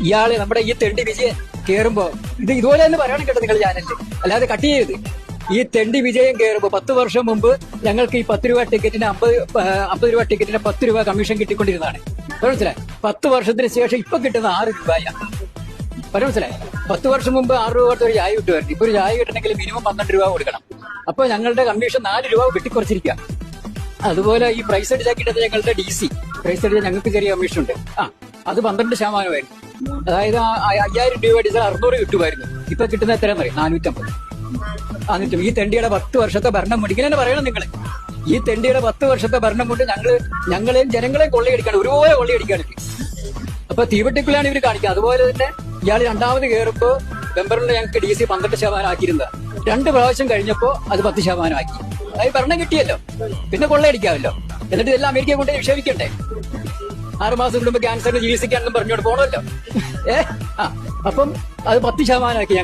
ഇയാള് നമ്മുടെ ഈ തെണ്ടി വിജയൻ കേറുമ്പോ ഇതുപോലെ തന്നെ പറയണം കേട്ടോ നിങ്ങൾ ചാനലിൽ, അല്ലാതെ കട്ട് ചെയ്യരുത്. ഈ തെണ്ടി വിജയം കയറുമ്പോ 10 വർഷം മുമ്പ് ഞങ്ങൾക്ക് ഈ 10 രൂപ ടിക്കറ്റിന് 50 രൂപ ടിക്കറ്റിന് 10 രൂപ കമ്മീഷൻ കിട്ടിക്കൊണ്ടിരുന്നതാണ്. മനസ്സിലായി? 10 വർഷത്തിന് ശേഷം ഇപ്പൊ കിട്ടുന്ന 6 രൂപയാണ്. മനസ്സിലായി? 10 വർഷം മുമ്പ് 6 രൂപ കൊടുത്ത് ഒരു ചായ കിട്ടുമായിരുന്നു. ഇപ്പൊ ഒരു ചായ കിട്ടണമെങ്കിൽ മിനിമം 12 രൂപ കൊടുക്കണം. അപ്പൊ ഞങ്ങളുടെ കമ്മീഷൻ 4 രൂപ വെട്ടിക്കുറച്ചിരിക്കുക. അതുപോലെ ഈ പ്രൈസ് അടിച്ചാക്കിട്ടത് ഞങ്ങളുടെ DC പ്രൈസ് അടിച്ചാൽ ഞങ്ങൾക്ക് ചെറിയ കമ്മീഷൻ ഉണ്ട്. അത് 12% അതായത് 5000 രൂപ അടിച്ചാൽ 600 കിട്ടുമായിരുന്നു. ഇപ്പൊ കിട്ടുന്ന എത്രയാണെന്ന് അറിയാം? 450. ഈ തെണ്ടിയുടെ 10 വർഷത്തെ ഭരണം കൊണ്ട് ഇങ്ങനെ തന്നെ പറയണം നിങ്ങൾ. ഈ തെണ്ടിയുടെ 10 വർഷത്തെ ഭരണം കൊണ്ട് ഞങ്ങളെയും ജനങ്ങളെയും കൊള്ളയടിക്കാണ്, ഒരുപോലെ കൊള്ളയടിക്കാണ്. അപ്പൊ തീവട്ടിക്കുള്ളിലാണ് ഇവർ കാണിക്കുക. അതുപോലെ തന്നെ ഇയാൾ രണ്ടാമത് കയറുമ്പോ മെമ്പറിന്റെ ഞങ്ങൾക്ക് DC 12% ആക്കിയിരുന്നത്. 2 പ്രാവശ്യം കഴിഞ്ഞപ്പോ അത് 10% ആക്കി. അതായത് ഭരണം കിട്ടിയല്ലോ, പിന്നെ കൊള്ളയടിക്കാമല്ലോ. എന്നിട്ട് ഇതെല്ലാം അമേരിക്കയെ കൊണ്ട് നിക്ഷേപിക്കണ്ടേ? 6 മാസം കൂടുമ്പോ ക്യാൻസറിന് ചികിത്സിക്കാണെന്നും പറഞ്ഞോണ്ട് പോണല്ലോ. അപ്പം അത് 10% ആക്കി ഞങ്ങൾ.